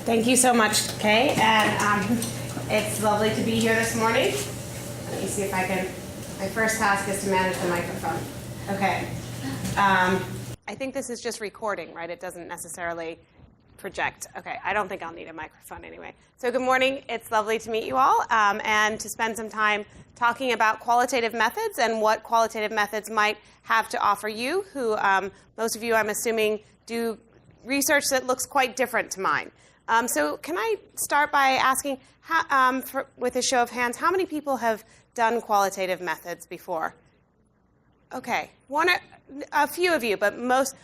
Thank you so much, Kay, and it's lovely to be here this morning. Let me see if I can, my first task is to manage the microphone. Okay. I think this is just recording, right? It doesn't necessarily project. Okay, I don't think I'll need a microphone anyway. So good morning, it's lovely to meet you all, and to spend some time talking about qualitative methods and what qualitative methods might have to offer you, who most of you, I'm assuming, do research that looks quite different to mine. So can I start by asking, with a show of hands, how many people have done qualitative methods before? Okay, a few of you, but most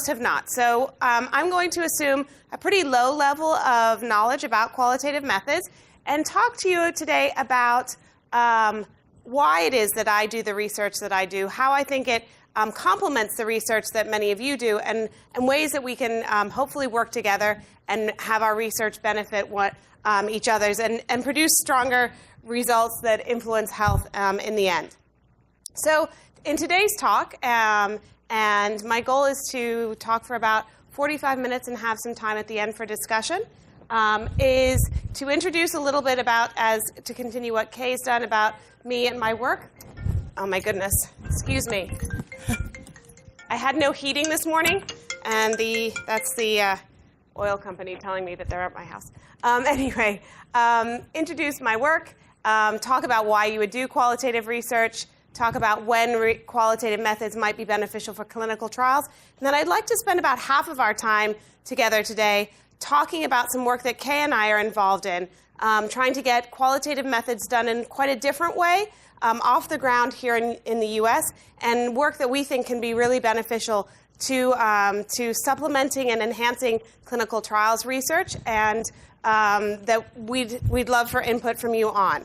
have not. So I'm going to assume a pretty low level of knowledge about qualitative methods and talk to you today about why it is that I do the research that I do, how I think it complements the research that many of you do, and ways that we can hopefully work together and have our research benefit each other's and produce stronger results that influence health in the end. So in today's talk, and my goal is to talk for about 45 minutes and have some time at the end for discussion, is to introduce a little bit about, to continue what Kay's done about me and my work. Oh my goodness, excuse me. I had no heating this morning, and that's the oil company telling me that they're at my house. Anyway, introduce my work, talk about why you would do qualitative research, talk about when qualitative methods might be beneficial for clinical trials. And then I'd like to spend about half of our time together today talking about some work that Kay and I are involved in, trying to get qualitative methods done in quite a different way, off the ground here in the US, and work that we think can be really beneficial to supplementing and enhancing clinical trials research, and that we'd love for input from you on.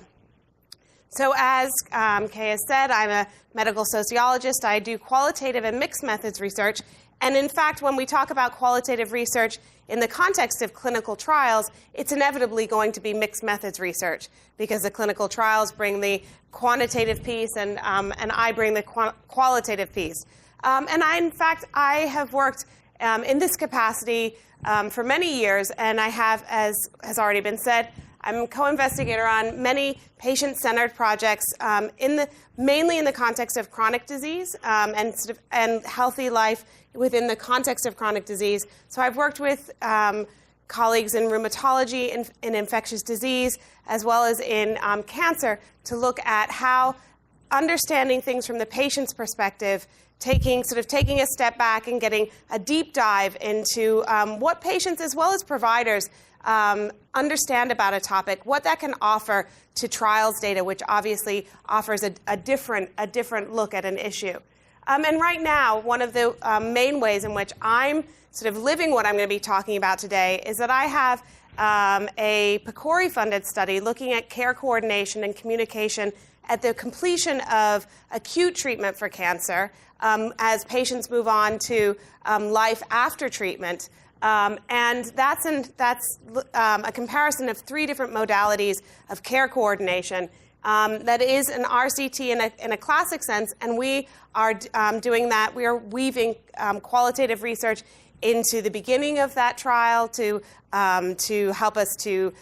So as Kay has said, I'm a medical sociologist. I do qualitative and mixed methods research. And in fact, when we talk about qualitative research in the context of clinical trials, it's inevitably going to be mixed methods research, because the clinical trials bring the quantitative piece and I bring the qualitative piece. In fact, I have worked in this capacity for many years, and I have, as has already been said, I'm a co-investigator on many patient-centered projects, mainly in the context of chronic disease and healthy life within the context of chronic disease. So I've worked with colleagues in rheumatology, in infectious disease, as well as in cancer, to look at how understanding things from the patient's perspective, taking a step back and getting a deep dive into what patients as well as providers understand about a topic, what that can offer to trials data, which obviously offers a different look at an issue. And right now, one of the main ways in which I'm sort of living what I'm going to be talking about today is that I have a PCORI-funded study looking at care coordination and communication at the completion of acute treatment for cancer as patients move on to life after treatment. And that's a comparison of 3 different modalities of care coordination. That is an RCT in a classic sense, and we are doing that. We are weaving qualitative research into the beginning of that trial to help us to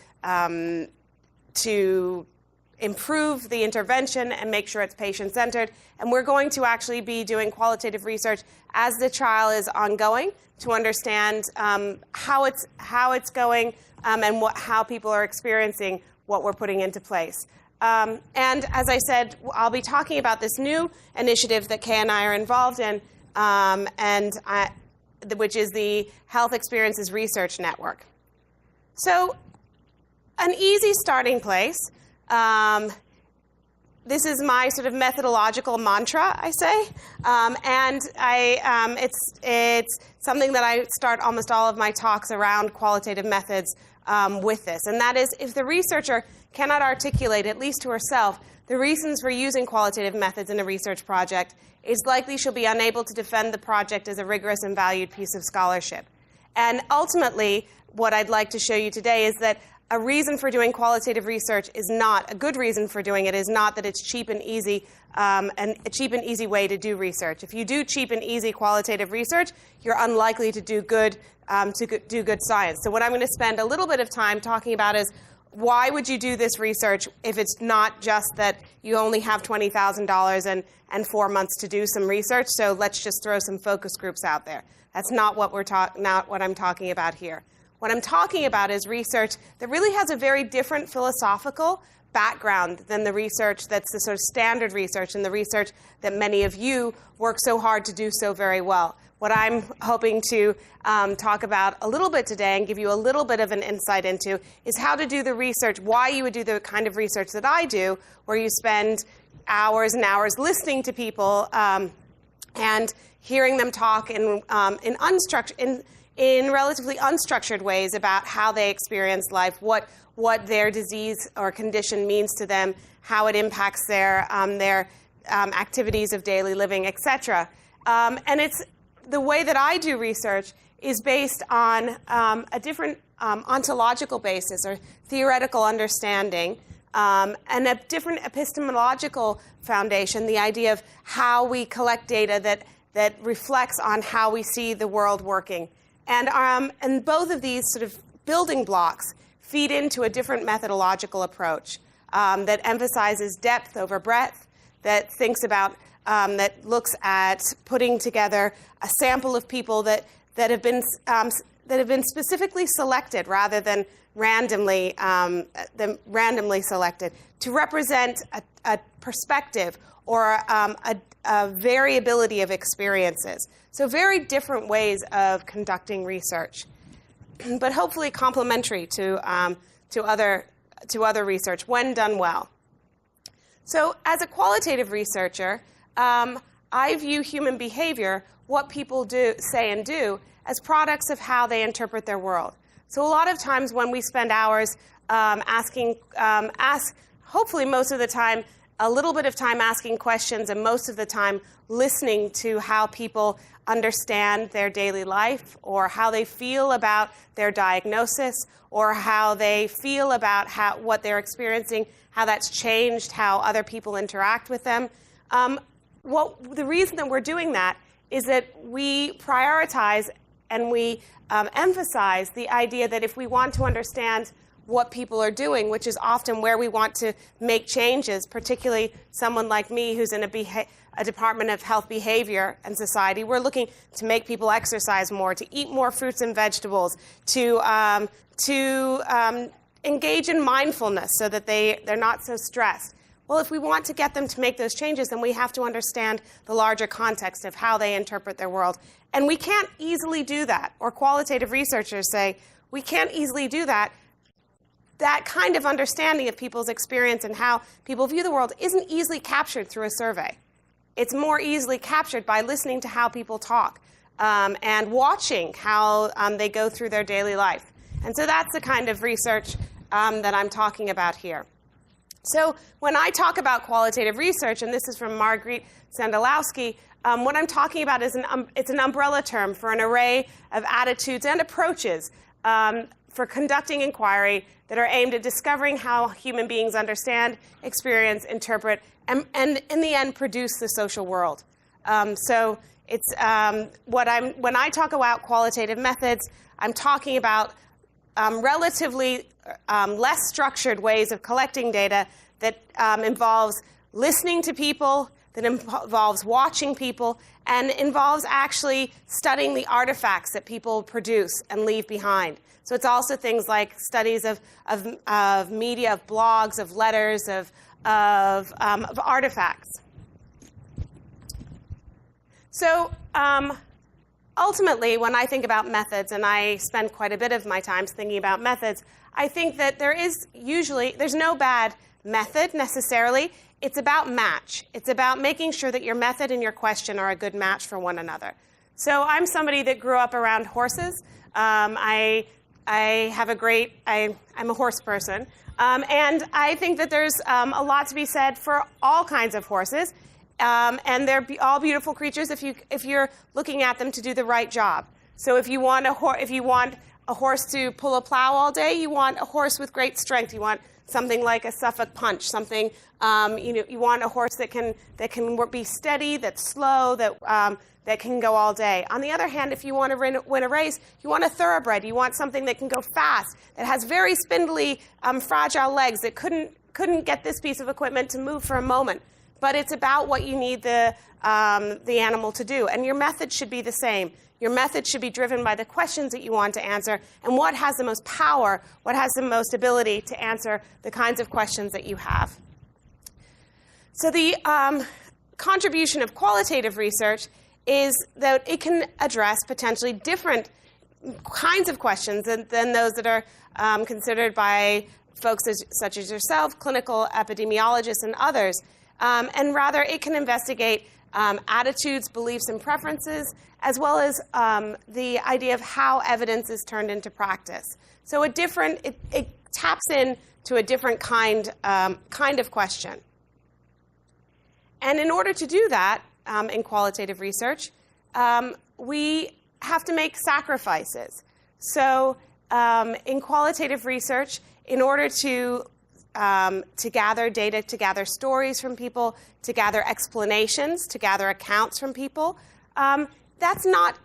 improve the intervention and make sure it's patient-centered. And we're going to actually be doing qualitative research as the trial is ongoing to understand how it's going and how people are experiencing what we're putting into place. And as I said, I'll be talking about this new initiative that Kay and I are involved in, which is the Health Experiences Research Network. So an easy starting place. This is my sort of methodological mantra, I say, and it's something that I start almost all of my talks around qualitative methods with this, and that is, if the researcher cannot articulate, at least to herself, the reasons for using qualitative methods in a research project, it's likely she'll be unable to defend the project as a rigorous and valued piece of scholarship. And ultimately, what I'd like to show you today is that a reason for doing qualitative research is not, a good reason for doing it is not that it's cheap and easy, and a cheap and easy way to do research. If you do cheap and easy qualitative research, you're unlikely to do good science. So what I'm going to spend a little bit of time talking about is why would you do this research if it's not just that you only have $20,000 and 4 months to do some research, so let's just throw some focus groups out there. That's not what I'm talking about here. What I'm talking about is research that really has a very different philosophical background than the research that's the sort of standard research and the research that many of you work so hard to do so very well. What I'm hoping to talk about a little bit today and give you a little bit of an insight into is how to do the research, why you would do the kind of research that I do, where you spend hours and hours listening to people and hearing them talk in relatively unstructured ways about how they experience life, what their disease or condition means to them, how it impacts their activities of daily living, etc. And it's the way that I do research is based on a different ontological basis or theoretical understanding and a different epistemological foundation, the idea of how we collect data that reflects on how we see the world working. And both of these sort of building blocks feed into a different methodological approach that emphasizes depth over breadth, that thinks about, that looks at putting together a sample of people that have been specifically selected rather than randomly selected to represent a perspective or a variability of experiences. So very different ways of conducting research, but hopefully complementary to other research when done well. So as a qualitative researcher, I view human behavior, what people say and do, as products of how they interpret their world. So a lot of times when we spend hours hopefully most of the time, a little bit of time asking questions and most of the time listening to how people understand their daily life or how they feel about their diagnosis or how they feel about what they're experiencing, how that's changed, how other people interact with them. The reason that we're doing that is that we prioritize and we emphasize the idea that if we want to understand what people are doing, which is often where we want to make changes, particularly someone like me who's in a Department of Health Behavior and Society, we're looking to make people exercise more, to eat more fruits and vegetables, to engage in mindfulness so that they're not so stressed. Well, if we want to get them to make those changes, then we have to understand the larger context of how they interpret their world. And we can't easily do that, or qualitative researchers say, we can't easily do that. That kind of understanding of people's experience and how people view the world isn't easily captured through a survey. It's more easily captured by listening to how people talk and watching how they go through their daily life. And so that's the kind of research that I'm talking about here. So when I talk about qualitative research, and this is from Margrit Sandalowski, what I'm talking about is it's an umbrella term for an array of attitudes and approaches for conducting inquiry that are aimed at discovering how human beings understand, experience, interpret, and in the end, produce the social world. So it's when I talk about qualitative methods, I'm talking about relatively less structured ways of collecting data that involves listening to people, that involves watching people, and involves actually studying the artifacts that people produce and leave behind. So it's also things like studies of media, of blogs, of letters, of artifacts. So ultimately, when I think about methods, and I spend quite a bit of my time thinking about methods, I think that there's no bad method necessarily. It's about match. It's about making sure that your method and your question are a good match for one another. So I'm somebody that grew up around horses. I'm a horse person. And I think that there's a lot to be said for all kinds of horses. And they're all beautiful creatures if you're looking at them to do the right job. So if you want a horse to pull a plow all day. You want a horse with great strength. You want something like a Suffolk Punch, something, you want a horse that can be steady, that's slow, that can go all day. On the other hand, if you want to win a race, you want a thoroughbred. You want something that can go fast, that has very spindly, fragile legs, that couldn't get this piece of equipment to move for a moment. But it's about what you need the animal to do. And your method should be the same. Your method should be driven by the questions that you want to answer and what has the most power, what has the most ability to answer the kinds of questions that you have. So the contribution of qualitative research is that it can address potentially different kinds of questions than those that are considered by folks such as yourself, clinical epidemiologists, and others. And rather, it can investigate attitudes, beliefs, and preferences, as well as the idea of how evidence is turned into practice. So it taps into a different kind of question. And in order to do that in qualitative research, we have to make sacrifices. So in qualitative research, in order to gather data, to gather stories from people, to gather explanations, to gather accounts from people, that's not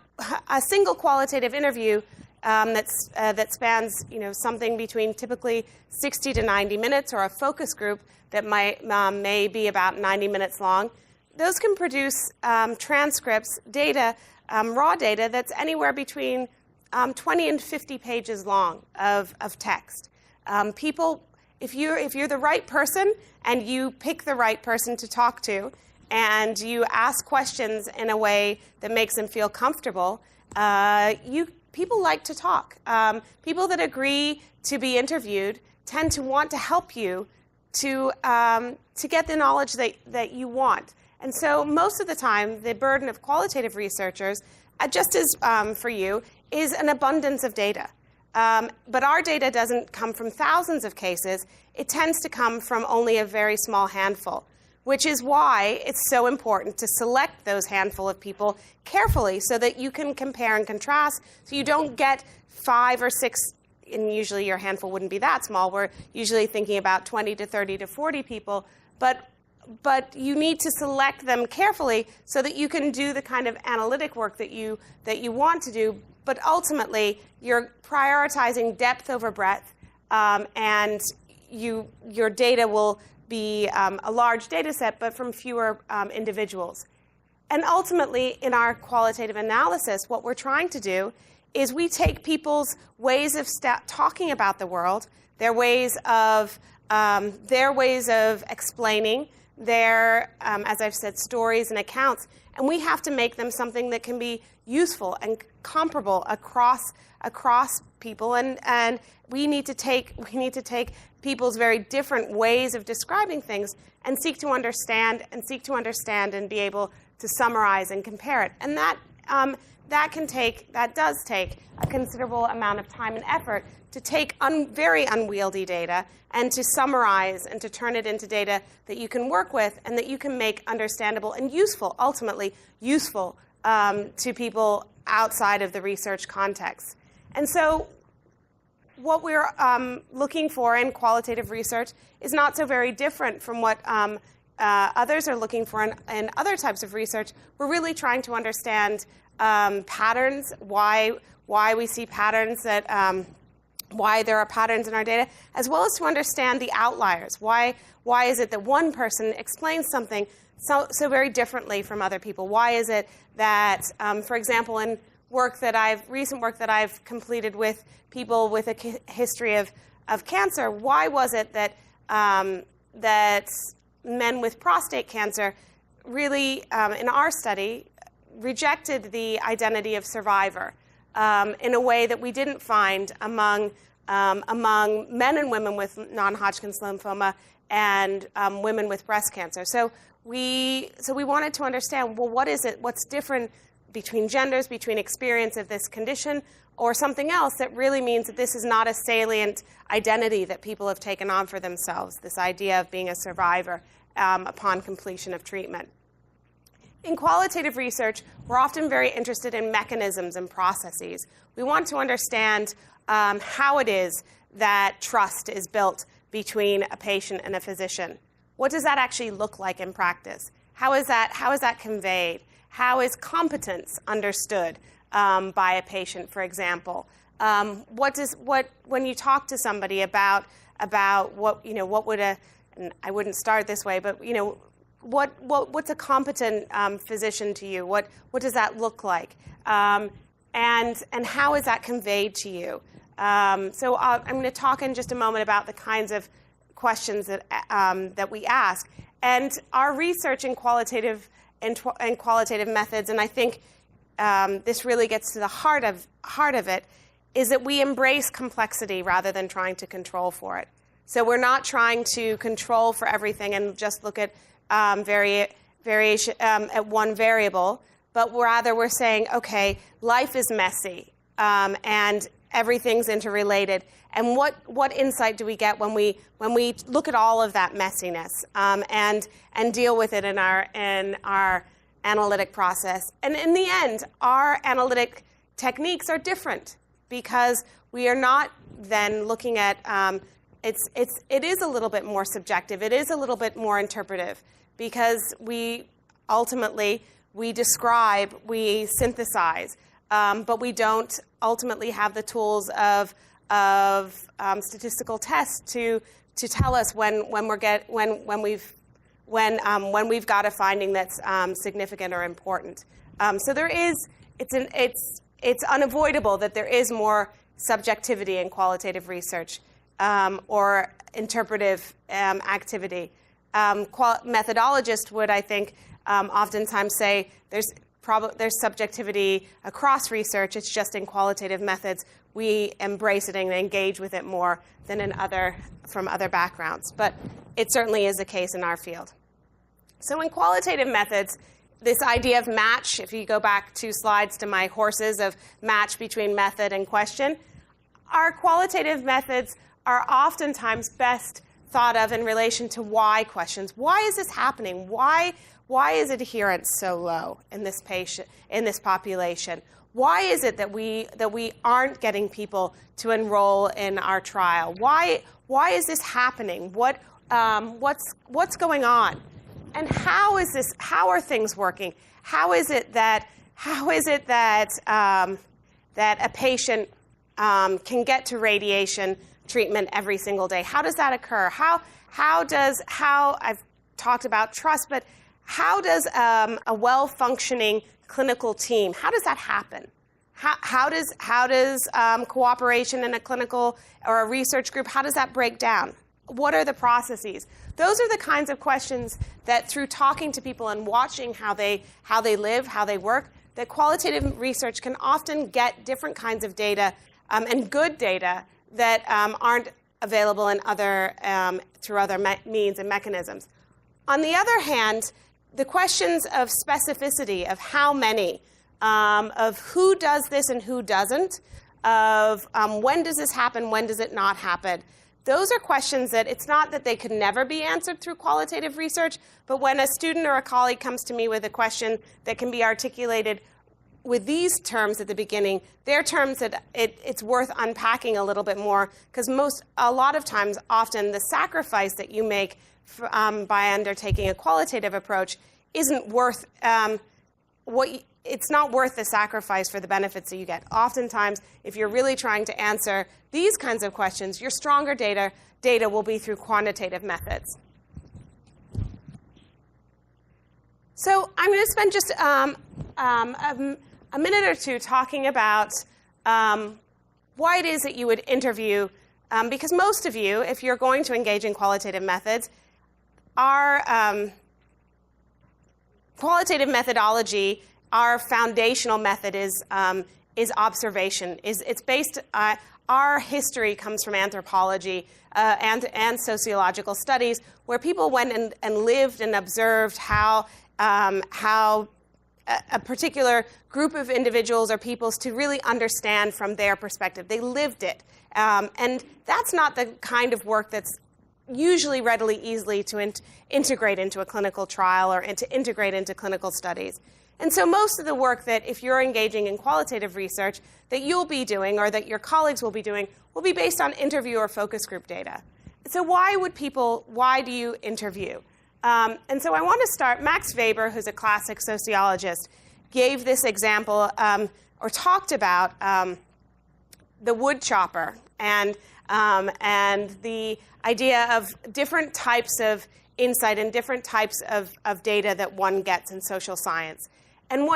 a single qualitative interview that spans something between typically 60 to 90 minutes, or a focus group that may be about 90 minutes long. Those can produce transcripts, data, raw data that's anywhere between 20 and 50 pages long of text. If you're the right person and you pick the right person to talk to, and you ask questions in a way that makes them feel comfortable, people like to talk. People that agree to be interviewed tend to want to help you to get the knowledge that you want. And so most of the time, the burden of qualitative researchers, just as for you, is an abundance of data. But our data doesn't come from thousands of cases. It tends to come from only a very small handful, which is why it's so important to select those handful of people carefully so that you can compare and contrast, so you don't get 5 or 6, and usually your handful wouldn't be that small. We're usually thinking about 20 to 30 to 40 people, but you need to select them carefully so that you can do the kind of analytic work that you want to do. But ultimately, you're prioritizing depth over breadth, and your data will be a large data set, but from fewer individuals. And ultimately, in our qualitative analysis, what we're trying to do is we take people's ways of talking about the world, their ways of explaining, their, as I've said, stories and accounts, and we have to make them something that can be useful and comparable across people, and we need to take people's very different ways of describing things and seek to understand and be able to summarize and compare it. And that does take a considerable amount of time and effort to take very unwieldy data and to summarize and to turn it into data that you can work with and that you can make understandable and useful, ultimately useful to people outside of the research context. And so what we're looking for in qualitative research is not so very different from what others are looking for in other types of research. We're really trying to understand patterns, why we see patterns, why there are patterns in our data, as well as to understand the outliers. Why is it that one person explains something so very differently from other people? Why is it that, for example, in recent work that I've completed with people with a history of cancer, why was it that that men with prostate cancer really, in our study, rejected the identity of survivor in a way that we didn't find among men and women with non-Hodgkin's lymphoma and women with breast cancer. So we wanted to understand, well, what is it? What's different between genders, between experience of this condition, or something else that really means that this is not a salient identity that people have taken on for themselves, this idea of being a survivor upon completion of treatment. In qualitative research, we're often very interested in mechanisms and processes. We want to understand how it is that trust is built between a patient and a physician. What does that actually look like in practice? How is that conveyed? How is competence understood by a patient, for example? When you talk to somebody about what would and I wouldn't start this way, but what's a competent physician to you? What does that look like? And how is that conveyed to you? So I'm going to talk in just a moment about the kinds of questions that we ask, and our research in qualitative methods, and I think this really gets to the heart of it, is that we embrace complexity rather than trying to control for it. So we're not trying to control for everything and just look at variation at one variable, but rather we're saying, okay, life is messy and everything's interrelated. And what insight do we get when we look at all of that messiness and deal with it in our analytic process? And in the end, our analytic techniques are different because we are not then looking at it is a little bit more subjective. It is a little bit more interpretive because we describe, we synthesize, but we don't ultimately have the tools of statistical tests to tell us when we've got a finding that's significant or important. So it's unavoidable that there is more subjectivity in qualitative research or interpretive activity. Methodologists would, I think, oftentimes say there's subjectivity across research. It's just in qualitative methods we embrace it and engage with it more than from other backgrounds. But it certainly is the case in our field. So in qualitative methods, this idea of match, if you go back 2 slides to my horses of match between method and question, our qualitative methods are oftentimes best thought of in relation to why questions. Why is this happening? Why is adherence so low in this population? Why is it that we aren't getting people to enroll in our trial? Why is this happening? What's going on? And how are things working? How is it that a patient can get to radiation treatment every single day? How does that occur? How I've talked about trust, but how does a well-functioning clinical team, how does that happen? How does cooperation in a clinical or a research group, how does that break down? What are the processes? Those are the kinds of questions that through talking to people and watching how they live, how they work, that qualitative research can often get different kinds of data and good data that aren't available in through other means and mechanisms. On the other hand, the questions of specificity, of how many, of who does this and who doesn't, of when does this happen, when does it not happen, those are questions that it's not that they could never be answered through qualitative research, but when a student or a colleague comes to me with a question that can be articulated with these terms at the beginning, they're terms that it's worth unpacking a little bit more, because a lot of times, often, the sacrifice that you make by undertaking a qualitative approach isn't worth it's not worth the sacrifice for the benefits that you get. Oftentimes, if you're really trying to answer these kinds of questions, your stronger data will be through quantitative methods. So I'm going to spend just a minute or two talking about why it is that you would interview, because most of you, if you're going to engage in qualitative methods, our qualitative methodology, our foundational method is observation. It's based. Our history comes from anthropology and sociological studies, where people went and lived and observed how a particular group of individuals or peoples to really understand from their perspective. They lived it, and that's not the kind of work that's usually readily easily to integrate into a clinical trial or to integrate into clinical studies. And so most of the work that, if you're engaging in qualitative research, that you'll be doing or that your colleagues will be doing will be based on interview or focus group data. So why do you interview? And so I want to start, Max Weber, who's a classic sociologist, gave this example or talked about the wood chopper and the idea of different types of insight and different types of data that one gets in social science. And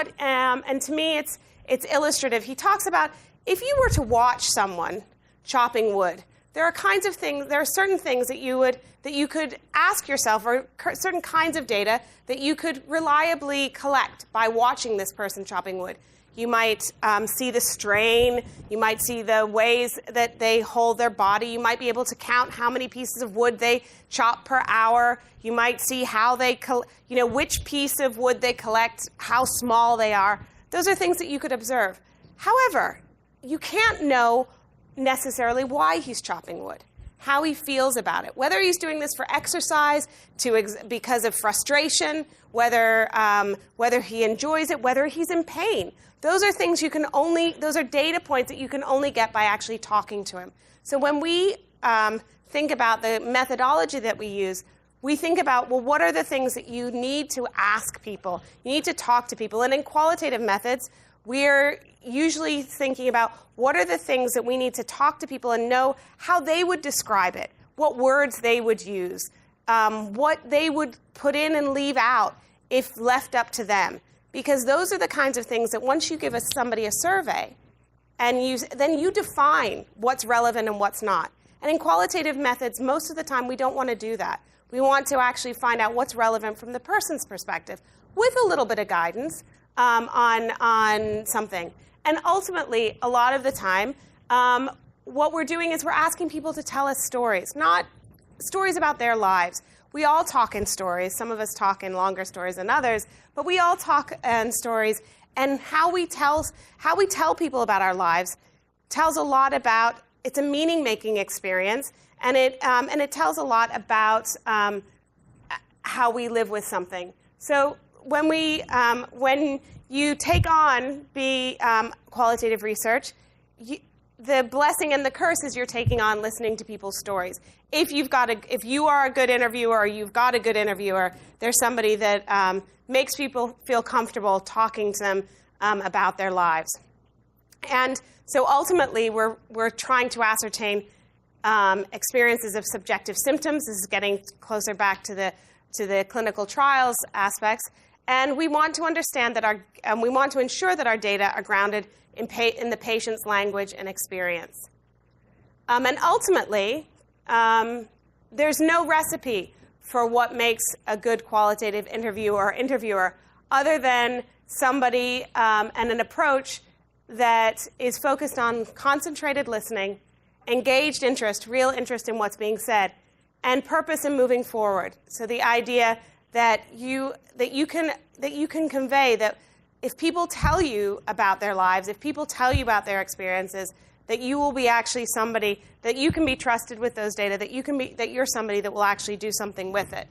to me, it's illustrative. He talks about if you were to watch someone chopping wood, there are certain things that you could ask yourself, or certain kinds of data that you could reliably collect by watching this person chopping wood. You might see the strain. You might see the ways that they hold their body. You might be able to count how many pieces of wood they chop per hour. You might see how they, which piece of wood they collect, how small they are. Those are things that you could observe. However, you can't know necessarily why he's chopping wood, how he feels about it, whether he's doing this for exercise, because of frustration, whether he enjoys it, whether he's in pain. Those are things those are data points that you can only get by actually talking to him. So when we think about the methodology that we use, we think about, well, what are the things that you need to ask people? You need to talk to people. And in qualitative methods, we're usually thinking about what are the things that we need to talk to people and know how they would describe it, what words they would use, what they would put in and leave out if left up to them. Because those are the kinds of things that once you give somebody a survey, and then you define what's relevant and what's not. And in qualitative methods, most of the time we don't want to do that. We want to actually find out what's relevant from the person's perspective with a little bit of guidance on something. And ultimately, a lot of the time, what we're doing is we're asking people to tell us stories, not stories about their lives. We all talk in stories. Some of us talk in longer stories than others, but we all talk in stories. And how we tell people about our lives tells a lot about, it's a meaning-making experience, and it tells a lot about how we live with something. So when you take on the qualitative research, the blessing and the curse is you're taking on listening to people's stories. If you are a good interviewer or you've got a good interviewer, there's somebody that makes people feel comfortable talking to them about their lives. And so ultimately, we're trying to ascertain experiences of subjective symptoms. This is getting closer back to the clinical trials aspects. And we want to understand that we want to ensure that our data are grounded in the patient's language and experience. And ultimately, there's no recipe for what makes a good qualitative interview or interviewer other than somebody and an approach that is focused on concentrated listening, engaged interest, real interest in what's being said, and purpose in moving forward. So the idea that you can convey that if people tell you about their lives, if people tell you about their experiences, that you will be actually somebody that you can be trusted with those data, that you're somebody that will actually do something with it.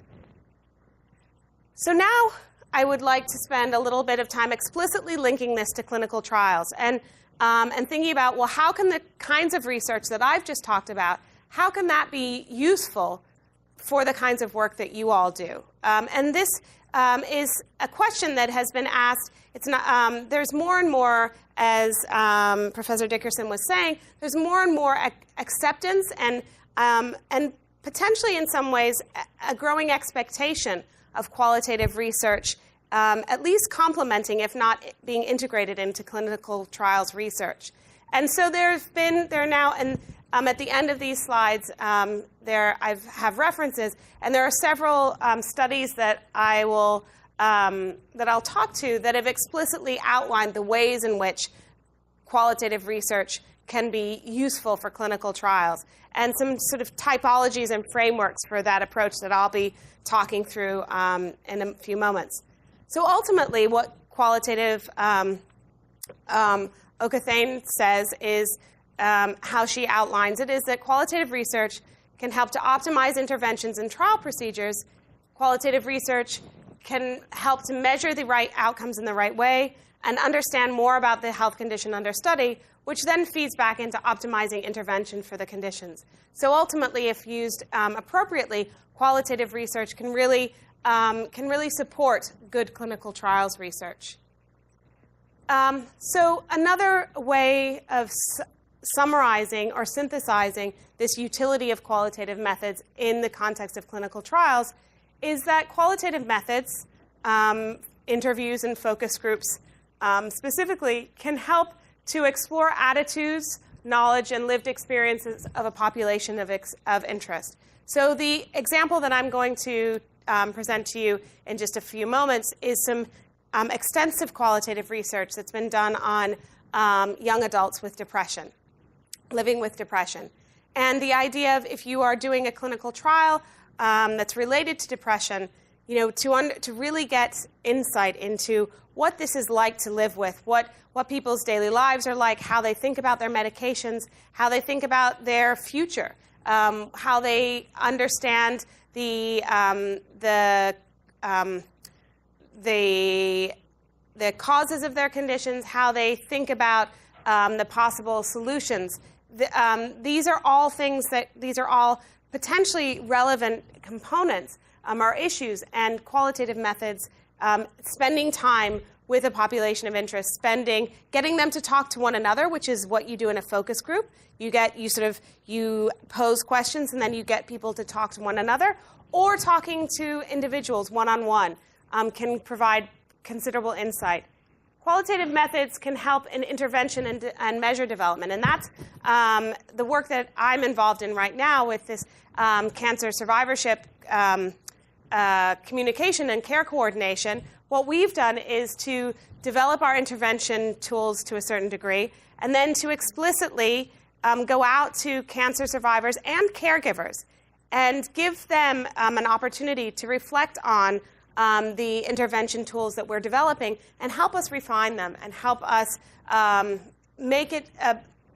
So now I would like to spend a little bit of time explicitly linking this to clinical trials and thinking about, well, how can the kinds of research that I've just talked about, how can that be useful for the kinds of work that you all do? And this is a question that has been asked. It's not, there's more and more, as Professor Dickerson was saying, there's more and more acceptance and potentially in some ways a growing expectation of qualitative research, at least complementing, if not being integrated into clinical trials research. And so there are now, and at the end of these slides, I have references, and there are several studies that I'll talk to that have explicitly outlined the ways in which qualitative research can be useful for clinical trials, and some sort of typologies and frameworks for that approach that I'll be talking through in a few moments. So ultimately, what qualitative Okathane says is, how she outlines it, is that qualitative research can help to optimize interventions and trial procedures. Qualitative research can help to measure the right outcomes in the right way and understand more about the health condition under study, which then feeds back into optimizing intervention for the conditions. So ultimately, if used appropriately, qualitative research can really support good clinical trials research. So another way of summarizing or synthesizing this utility of qualitative methods in the context of clinical trials is that qualitative methods, interviews and focus groups specifically, can help to explore attitudes, knowledge, and lived experiences of a population of interest. So the example that I'm going to present to you in just a few moments is some extensive qualitative research that's been done on young adults with depression, living with depression. And the idea of if you are doing a clinical trial that's related to depression, to really get insight into what this is like to live with, what people's daily lives are like, how they think about their medications, how they think about their future, how they understand the causes of their conditions, how they think about the possible solutions. These are all potentially relevant components or issues, and qualitative methods, spending time with a population of interest, getting them to talk to one another, which is what you do in a focus group. You pose questions and then you get people to talk to one another, or talking to individuals one-on-one can provide considerable insight. Qualitative methods can help in intervention and measure development, and that's the work that I'm involved in right now with this cancer survivorship communication and care coordination. What we've done is to develop our intervention tools to a certain degree, and then to explicitly go out to cancer survivors and caregivers and give them an opportunity to reflect on the intervention tools that we're developing and help us refine them and help us make it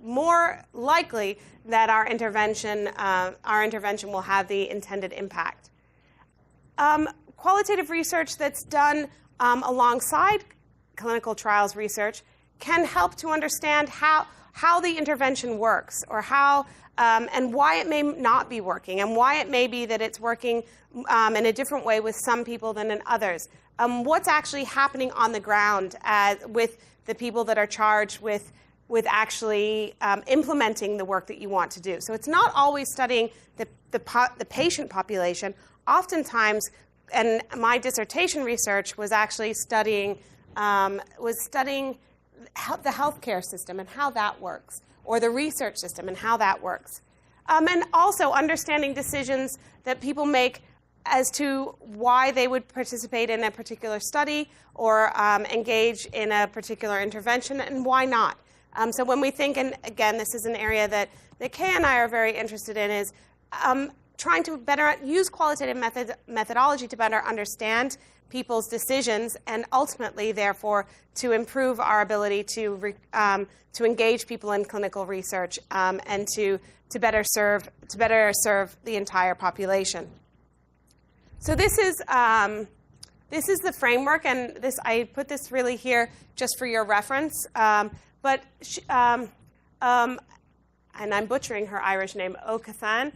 more likely that our intervention will have the intended impact. Qualitative research that's done alongside clinical trials research can help to understand how the intervention works, or how and why it may not be working, and why it may be that it's working in a different way with some people than in others. What's actually happening on the ground with the people that are charged with actually implementing the work that you want to do. So it's not always studying the patient population. Oftentimes, and my dissertation research was actually studying the healthcare system and how that works, or the research system and how that works. And also understanding decisions that people make as to why they would participate in a particular study or engage in a particular intervention, and why not. So when we think, and again, this is an area that Kay and I are very interested in, is trying to better use qualitative methodology to better understand people's decisions, and ultimately, therefore, to improve our ability to engage people in clinical research and to better serve the entire population. So this is the framework, and I put this really here just for your reference. But and I'm butchering her Irish name, Katherine,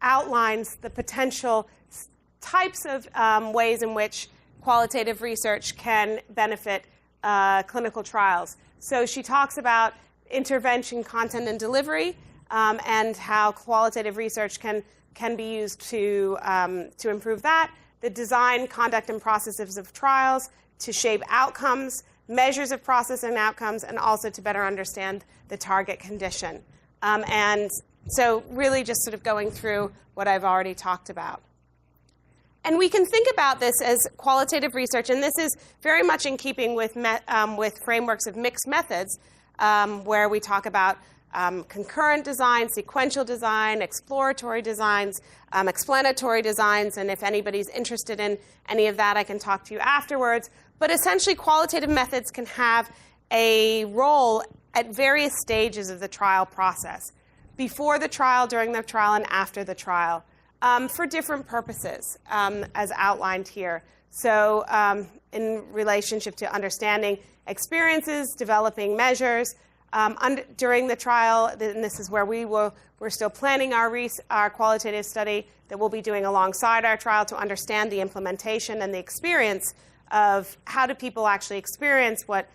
outlines the potential types of ways in which qualitative research can benefit clinical trials. So she talks about intervention, content, and delivery, and how qualitative research can be used to improve that. The design, conduct, and processes of trials to shape outcomes, measures of process and outcomes, and also to better understand the target condition. And so really just sort of going through what I've already talked about. And we can think about this as qualitative research, and this is very much in keeping with frameworks of mixed methods, where we talk about concurrent design, sequential design, exploratory designs, explanatory designs, and if anybody's interested in any of that, I can talk to you afterwards. But essentially, qualitative methods can have a role at various stages of the trial process. before the trial, during the trial, and after the trial for different purposes, as outlined here. So in relationship to understanding experiences, developing measures. During the trial, and this is where we're still planning our qualitative study that we'll be doing alongside our trial to understand the implementation and the experience of how do people actually experience what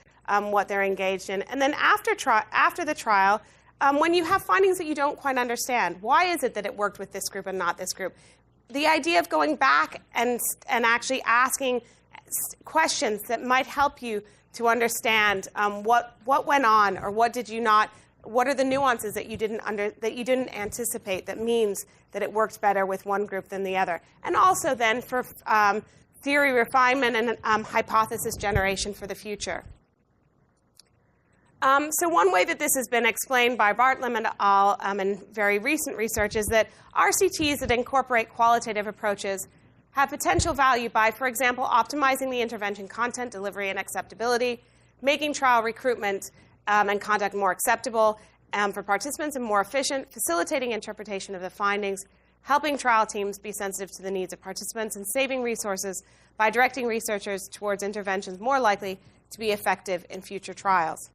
they're engaged in. And then after the trial, when you have findings that you don't quite understand, why is it that it worked with this group and not this group? The idea of going back and actually asking questions that might help you to understand what went on, or what did you not, what are the nuances that you didn't anticipate that means that it worked better with one group than the other. And also then for theory refinement and hypothesis generation for the future. So one way that this has been explained by Bartlam et al. In very recent research is that RCTs that incorporate qualitative approaches have potential value by, for example, optimizing the intervention content, delivery, and acceptability, making trial recruitment and conduct more acceptable for participants and more efficient, facilitating interpretation of the findings, helping trial teams be sensitive to the needs of participants, and saving resources by directing researchers towards interventions more likely to be effective in future trials.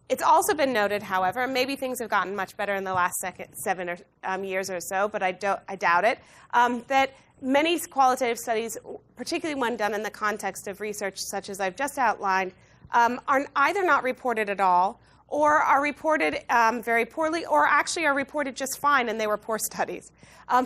It's also been noted, however, and maybe things have gotten much better in the last 7 years or so, but I doubt it, that many qualitative studies, particularly when done in the context of research such as I've just outlined, are either not reported at all, or are reported very poorly, or actually are reported just fine and they were poor studies.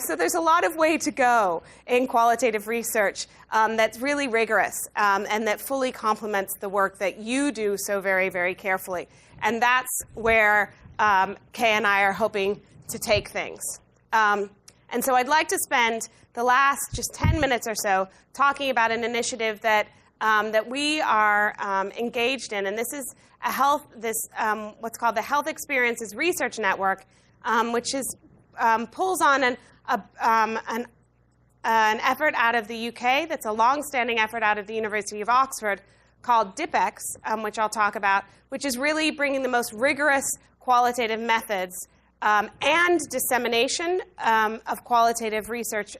So there's a lot of way to go in qualitative research that's really rigorous and that fully complements the work that you do so very, very carefully. And that's where Kay and I are hoping to take things. And so I'd like to spend the last just 10 minutes or so talking about an initiative that we are engaged in. And this is what's called the Health Experiences Research Network, which pulls on an effort out of the UK that's a long-standing effort out of the University of Oxford called DIPEX, which I'll talk about, which is really bringing the most rigorous qualitative methods and dissemination of qualitative research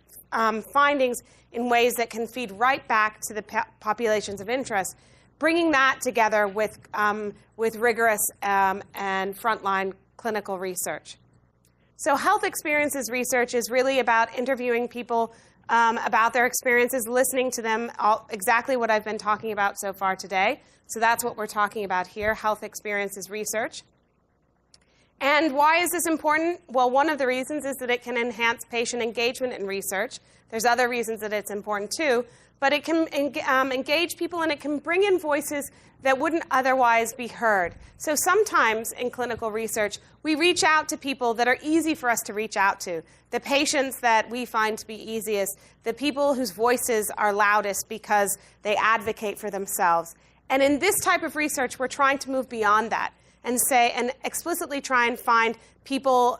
findings in ways that can feed right back to the populations of interest, bringing that together with rigorous and frontline clinical research. So health experiences research is really about interviewing people about their experiences, listening to them, exactly what I've been talking about so far today. So that's what we're talking about here, health experiences research. And why is this important? Well, one of the reasons is that it can enhance patient engagement in research. There's other reasons that it's important too, but it can engage people and it can bring in voices that wouldn't otherwise be heard. So sometimes in clinical research, we reach out to people that are easy for us to reach out to, the patients that we find to be easiest, the people whose voices are loudest because they advocate for themselves. And in this type of research, we're trying to move beyond that and explicitly try and find people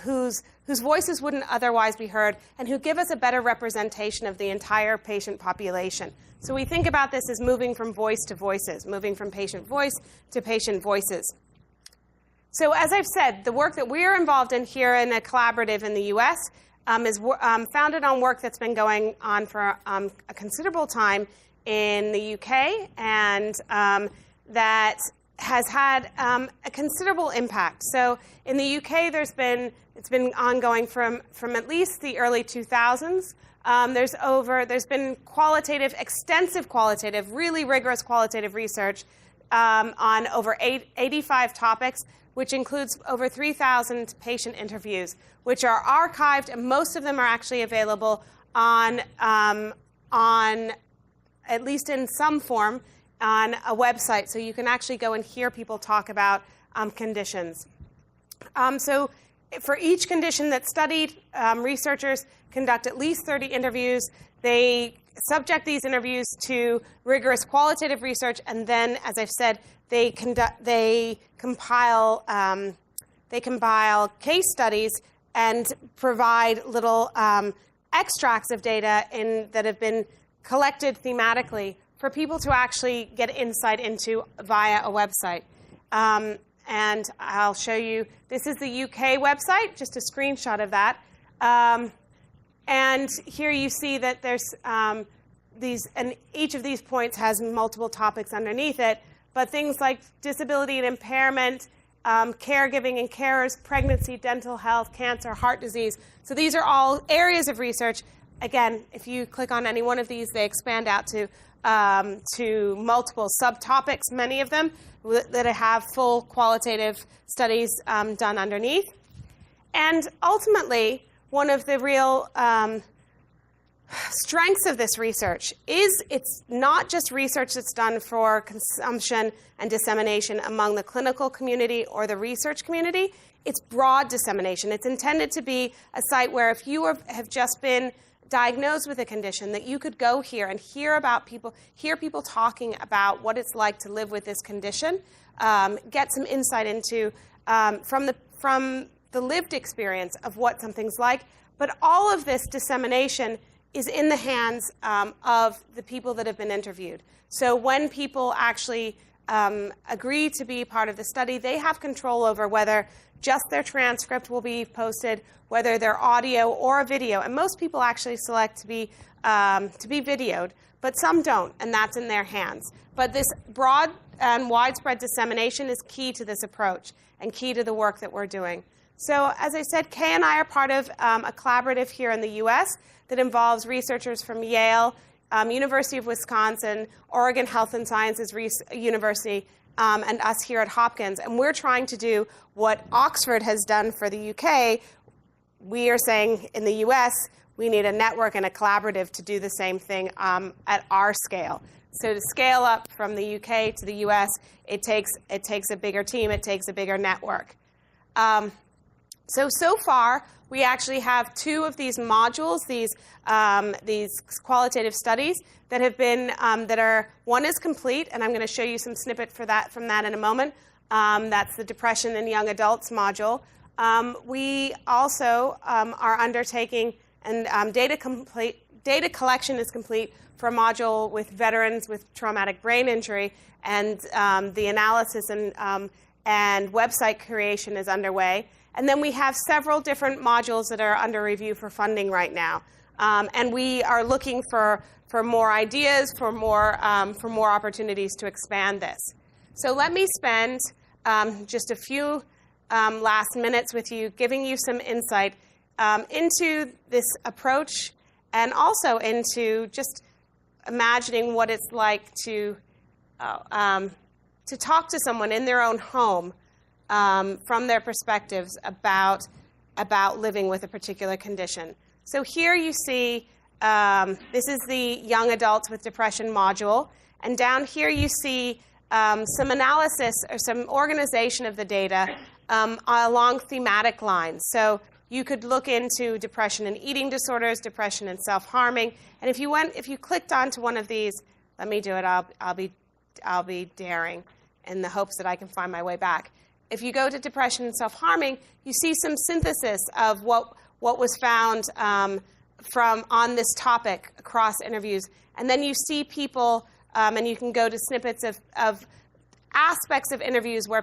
whose voices wouldn't otherwise be heard and who give us a better representation of the entire patient population. So we think about this as moving from voice to voices, moving from patient voice to patient voices. So as I've said, the work that we're involved in here in a collaborative in the US is founded on work that's been going on for a considerable time in the UK, and that has had a considerable impact. So in the UK, it's been ongoing from at least the early 2000s. There's been extensive qualitative, really rigorous qualitative research on over 85 topics, which includes over 3,000 patient interviews, which are archived, and most of them are actually available on at least in some form, on a website, so you can actually go and hear people talk about conditions. So for each condition that's studied, researchers conduct at least 30 interviews. They subject these interviews to rigorous qualitative research, and then, as I've said, they compile case studies and provide little extracts of data that have been collected thematically for people to actually get insight into via a website. And I'll show you, this is the UK website, just a screenshot of that. And here you see that there's and each of these points has multiple topics underneath it, but things like disability and impairment, caregiving and carers, pregnancy, dental health, cancer, heart disease. So these are all areas of research. Again, if you click on any one of these, they expand out to multiple subtopics, many of them, that have full qualitative studies done underneath. And ultimately, one of the real strengths of this research is it's not just research that's done for consumption and dissemination among the clinical community or the research community. It's broad dissemination. It's intended to be a site where if you have just been diagnosed with a condition, that you could go here and hear people talking about what it's like to live with this condition, get some insight into from the lived experience of what something's like. But all of this dissemination is in the hands of the people that have been interviewed. So when people actually agree to be part of the study, they have control over whether just their transcript will be posted, whether they're audio or a video. And most people actually select to be videoed, but some don't, and that's in their hands. But this broad and widespread dissemination is key to this approach and key to the work that we're doing. So as I said, Kay and I are part of a collaborative here in the US that involves researchers from Yale, University of Wisconsin, Oregon Health and Sciences University, and us here at Hopkins. And we're trying to do what Oxford has done for the UK. We are saying in the US, we need a network and a collaborative to do the same thing at our scale. So to scale up from the UK to the US, it takes a bigger team, it takes a bigger network. So far, we actually have 2 of these modules, these qualitative studies that have been, one is complete, and I'm going to show you some snippet from that in a moment. That's the depression in young adults module. We also are undertaking, and data collection is complete for a module with veterans with traumatic brain injury, and the analysis and website creation is underway. And then we have several different modules that are under review for funding right now. And we are looking for more ideas, for more opportunities to expand this. So let me spend just a few last minutes with you, giving you some insight into this approach and also into just imagining what it's like to talk to someone in their own home from their perspectives about living with a particular condition. So here you see, this is the young adults with depression module, and down here you see some analysis or some organization of the data along thematic lines. So you could look into depression and eating disorders, depression and self-harming, and if you clicked onto one of these, let me do it. I'll be daring in the hopes that I can find my way back. If you go to depression and self-harming, you see some synthesis of what was found on this topic across interviews. And then you see people, and you can go to snippets of aspects of interviews where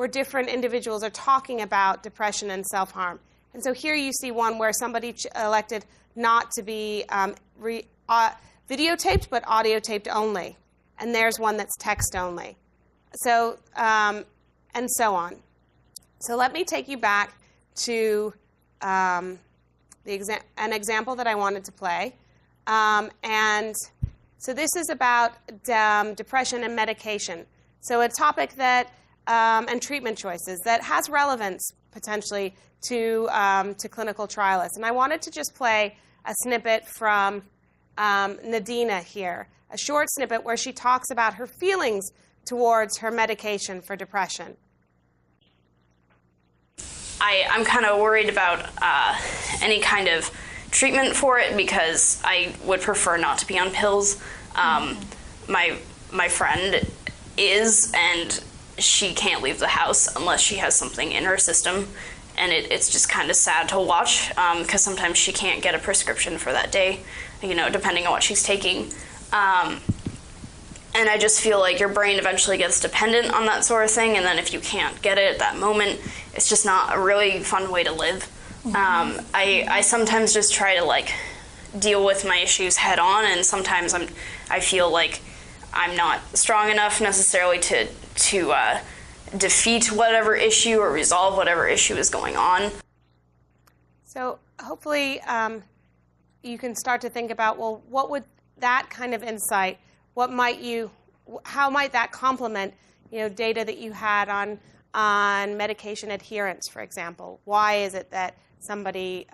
different individuals are talking about depression and self-harm. And so here you see one where somebody elected not to be videotaped, but audio taped only. And there's one that's text only. So, and so on. So let me take you back to an example that I wanted to play. And so this is about depression and medication. So a topic that, and treatment choices that has relevance potentially to clinical trialists. And I wanted to just play a snippet from Nadina here, a short snippet where she talks about her feelings towards her medication for depression. I'm kind of worried about any kind of treatment for it because I would prefer not to be on pills. My friend is, and she can't leave the house unless she has something in her system, and it's just kind of sad to watch because sometimes she can't get a prescription for that day, depending on what she's taking. And I just feel like your brain eventually gets dependent on that sort of thing, and then if you can't get it at that moment, it's just not a really fun way to live. I sometimes just try to like deal with my issues head on, and sometimes I feel like I'm not strong enough necessarily to defeat whatever issue or resolve whatever issue is going on. So hopefully you can start to think about, well, what would that kind of insight, how might that complement, data that you had on medication adherence, for example? Why is it that somebody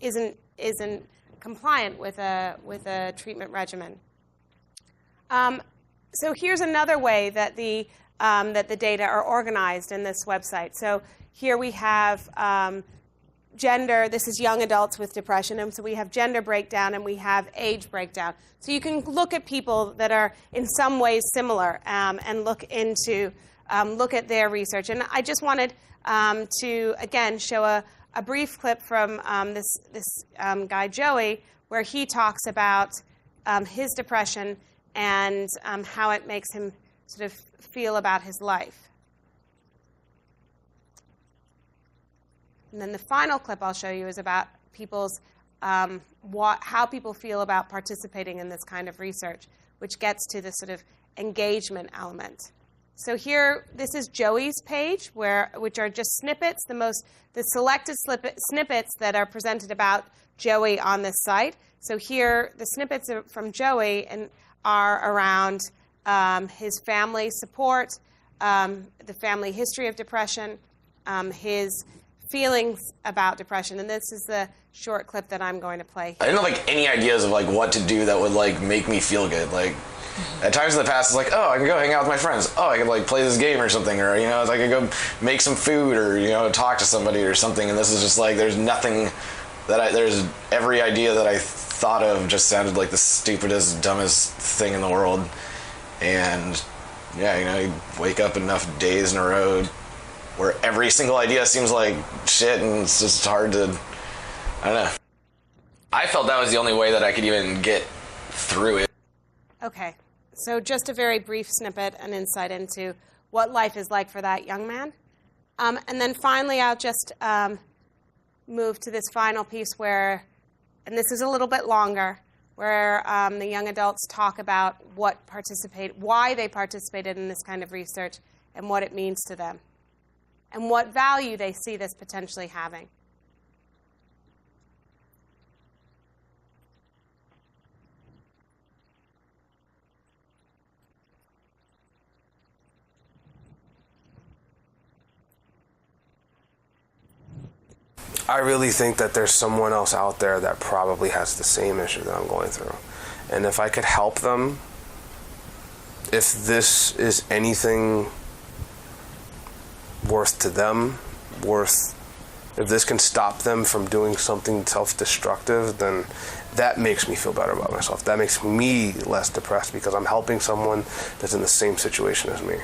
isn't compliant with a treatment regimen? So here's another way that the data are organized in this website. So here we have gender. This is young adults with depression, and so we have gender breakdown and we have age breakdown. So you can look at people that are in some ways similar and look at their research. And I just wanted to again show a brief clip from this guy Joey, where he talks about his depression and how it makes him sort of feel about his life. And then the final clip I'll show you is about people's how people feel about participating in this kind of research, which gets to the sort of engagement element. So here, this is Joey's page, which are just snippets, the selected snippets that are presented about Joey on this site. So here, the snippets from Joey are around his family support, the family history of depression, his feelings about depression, and this is the short clip that I'm going to play. I didn't have any ideas of what to do that would make me feel good. At times in the past, it's I can go hang out with my friends. Oh, I could play this game or something, or I could go make some food, or talk to somebody or something. And this is just there's nothing there's every idea that I thought of just sounded like the stupidest, dumbest thing in the world. And yeah, you wake up enough days in a row where every single idea seems like shit, and it's just hard to, I don't know. I felt that was the only way that I could even get through it. Okay, so just a very brief snippet, an insight into what life is like for that young man. And then finally, I'll just move to this final piece where, and this is a little bit longer, where the young adults talk about why they participated in this kind of research and what it means to them, and what value they see this potentially having. I really think that there's someone else out there that probably has the same issue that I'm going through. And if I could help them, if this is anything worth to them, if this can stop them from doing something self-destructive, then that makes me feel better about myself. That makes me less depressed because I'm helping someone that's in the same situation as me.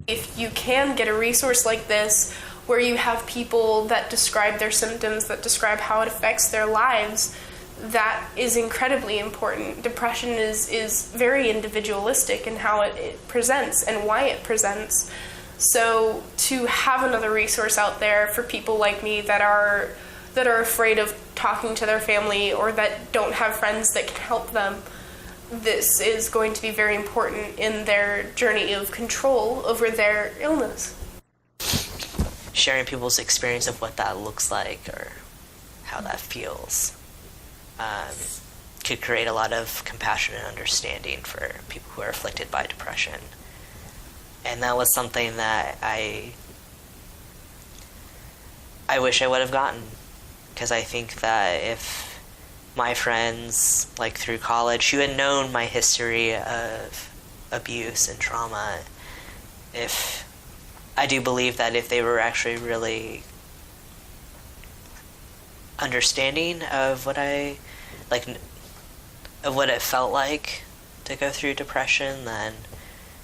If you can get a resource like this where you have people that describe their symptoms, that describe how it affects their lives, that is incredibly important. Depression is very individualistic in how it presents and why it presents. So to have another resource out there for people like me that are afraid of talking to their family or that don't have friends that can help them, this is going to be very important in their journey of control over their illness. Sharing people's experience of what that looks like or how that feels could create a lot of compassion and understanding for people who are afflicted by depression. And that was something that I wish I would have gotten, because I think that if my friends, through college, who had known my history of abuse and trauma, I do believe that if they were actually really understanding of what of what it felt like to go through depression, then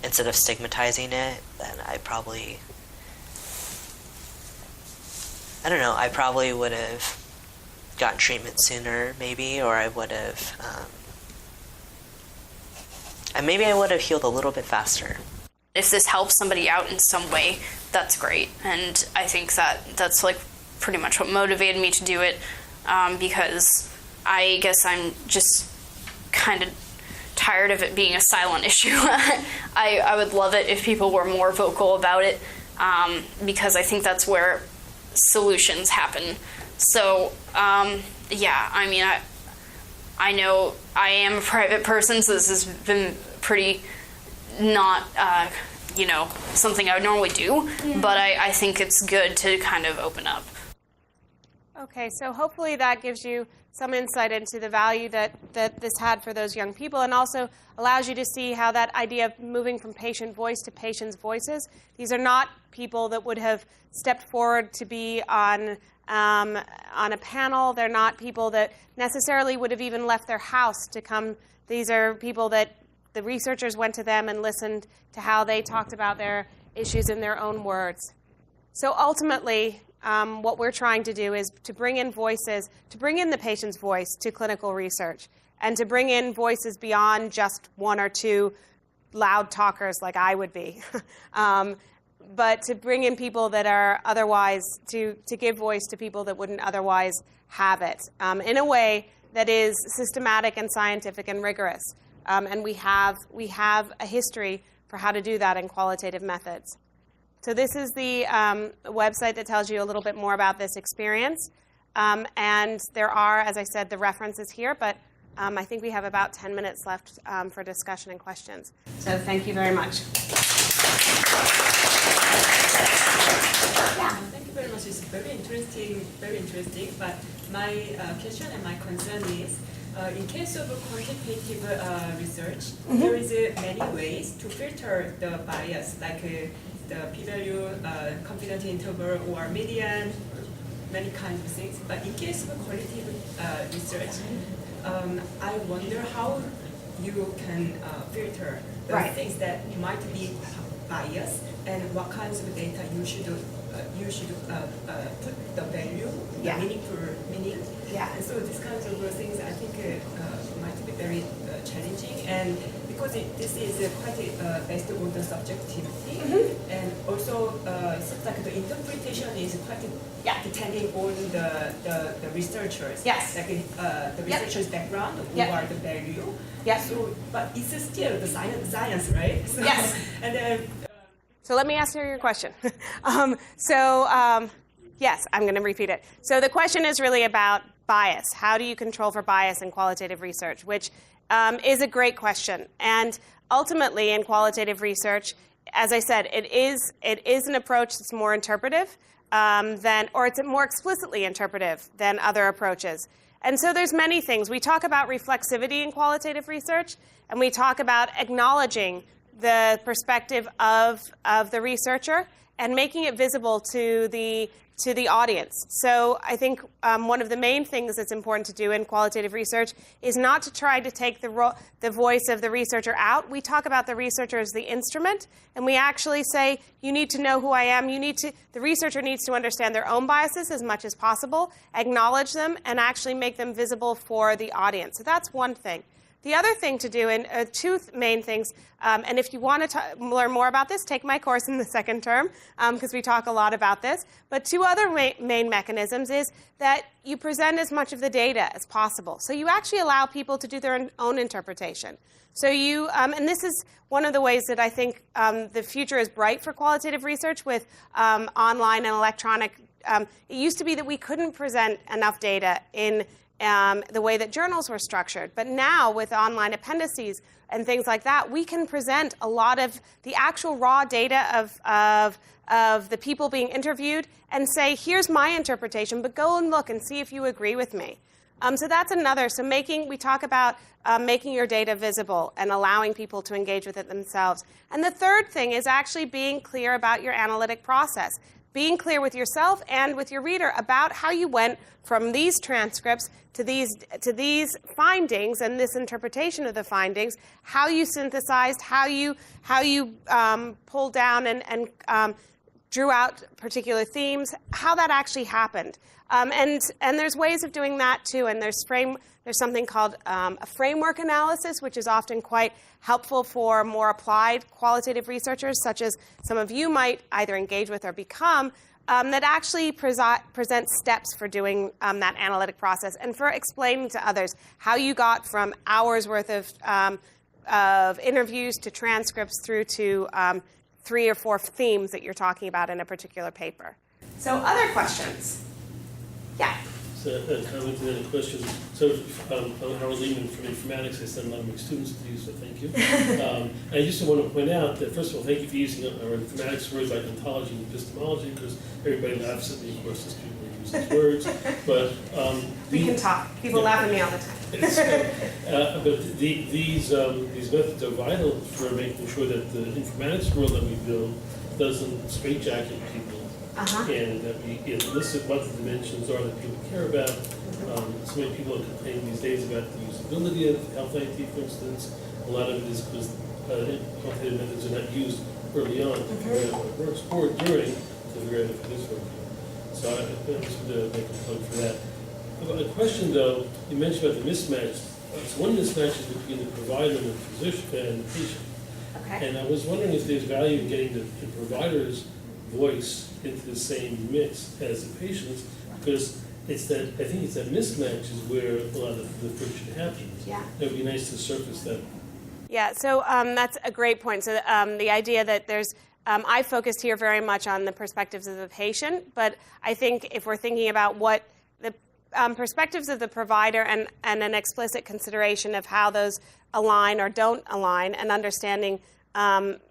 instead of stigmatizing it, then I probably would have gotten treatment sooner, maybe, or I would have And maybe I would have healed a little bit faster. If this helps somebody out in some way, that's great. And I think that's like pretty much what motivated me to do it, because I guess I'm just kind of tired of it being a silent issue. I would love it if people were more vocal about it, because I think that's where solutions happen. So, yeah, I mean, I know I am a private person, so this has been pretty not, something I would normally do, but I think it's good to kind of open up. Okay, so hopefully that gives you some insight into the value that this had for those young people, and also allows you to see how that idea of moving from patient voice to patients' voices. These are not people that would have stepped forward to be on a panel. They're not people that necessarily would have even left their house to come. These are people that the researchers went to them and listened to how they talked about their issues in their own words. So ultimately, what we're trying to do is to bring in voices, to bring in the patient's voice to clinical research, and to bring in voices beyond just one or two loud talkers like I would be, but to bring in people that are otherwise, to give voice to people that wouldn't otherwise have it, in a way that is systematic and scientific and rigorous. And we have a history for how to do that in qualitative methods. So this is the website that tells you a little bit more about this experience. And there are, as I said, the references here, but I think we have about 10 minutes left for discussion and questions. So thank you very much. Thank you very much. It's very interesting. But my question and my concern is, in case of quantitative research, there is many ways to filter the bias, like the p-value, confidence interval, or median, many kinds of things. But in case of qualitative research, I wonder how you can filter the things that might be biased, and what kinds of data you should put the value, meaningful meaning. Yeah. And so these kinds of things, I think, might be very challenging, and because this is quite based on the subjectivity, and also seems like the interpretation is quite depending on the researchers. Yes. Like the researcher's background or the value. Yes. So, but it's still the science, right? So, Yes. And then. So let me answer your question. Yes, I'm going to repeat it. So the question is really about bias. How do you control for bias in qualitative research, which is a great question. And ultimately, in qualitative research, as I said, it is an approach that's more interpretive it's more explicitly interpretive than other approaches. And so there's many things. We talk about reflexivity in qualitative research, and we talk about acknowledging the perspective of the researcher and making it visible to the audience. So I think one of the main things that's important to do in qualitative research is not to try to take the voice of the researcher out. We talk about the researcher as the instrument, and we actually say, you need to know who I am. The researcher needs to understand their own biases as much as possible, acknowledge them, and actually make them visible for the audience. So that's one thing. The other thing to do, and two main things, and if you want to learn more about this, take my course in the second term, because we talk a lot about this. But two other main mechanisms is that you present as much of the data as possible. So you actually allow people to do their own interpretation. So you, and this is one of the ways that I think the future is bright for qualitative research with online and electronic. It used to be that we couldn't present enough data in the way that journals were structured. But now, with online appendices and things like that, we can present a lot of the actual raw data of the people being interviewed and say, here's my interpretation, but go and look and see if you agree with me. So that's another. So we talk about making your data visible and allowing people to engage with it themselves. And the third thing is actually being clear about your analytic process. Being clear with yourself and with your reader about how you went from these transcripts to these findings and this interpretation of the findings, how you synthesized, how you pulled down and drew out particular themes, how that actually happened. And there's ways of doing that too, and there's something called a framework analysis, which is often quite helpful for more applied qualitative researchers, such as some of you might either engage with or become, that actually presents steps for doing that analytic process and for explaining to others how you got from hours worth of interviews to transcripts through to 3 or 4 themes that you're talking about in a particular paper. So other questions? Yeah. So a comment and then a question. So I'm Howard Lehman from informatics. I send a lot of my students to you, so thank you. I just want to point out that, first of all, thank you for using our informatics words like ontology and epistemology, because everybody laughs at me, of course, as people use these words. But we can talk. People laugh at me all the time. But these methods are vital for making sure that the informatics world that we build doesn't straitjacket people. And that we elicit what the dimensions are that people care about. So many people are complaining these days about the usability of health IT, for instance. A lot of it is because quantitative methods are not used early on to figure out what works, or during to figure out if it is working. So I just want to make a plug for that. About a question, though, you mentioned about the mismatch. So one mismatch is between the provider and the physician and the patient. Okay. And I was wondering if there's value in getting the provider's voice into the same mix as the patient's, because I think it's that mismatch is where a lot of the friction happens. Yeah. It would be nice to surface that. Yeah, so that's a great point. So the idea that there's, I focused here very much on the perspectives of the patient, but I think if we're thinking about what the perspectives of the provider and an explicit consideration of how those align or don't align, and understanding,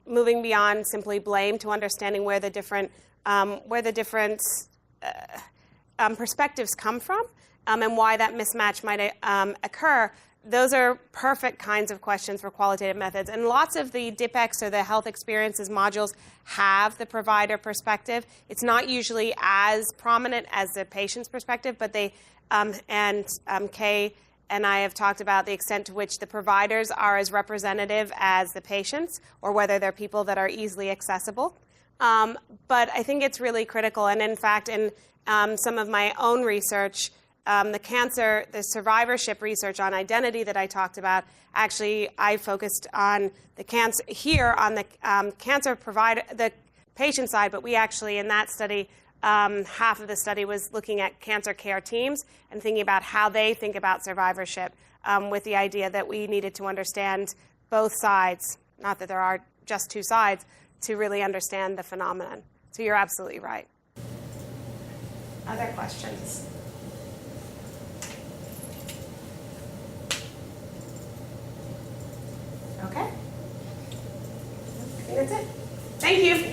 moving beyond simply blame to understanding where the different perspectives come from, and why that mismatch might occur. Those are perfect kinds of questions for qualitative methods. And lots of the DIPEX or the health experiences modules have the provider perspective. It's not usually as prominent as the patient's perspective, but they, Kay and I have talked about the extent to which the providers are as representative as the patients, or whether they're people that are easily accessible. But I think it's really critical. And in fact, in some of my own research, the survivorship research on identity that I talked about, actually I focused on the cancer here on the cancer provider, the patient side, but we actually in that study, half of the study was looking at cancer care teams and thinking about how they think about survivorship, with the idea that we needed to understand both sides, not that there are just two sides, to really understand the phenomenon. So you're absolutely right. Other questions? Okay. I think that's it. Thank you.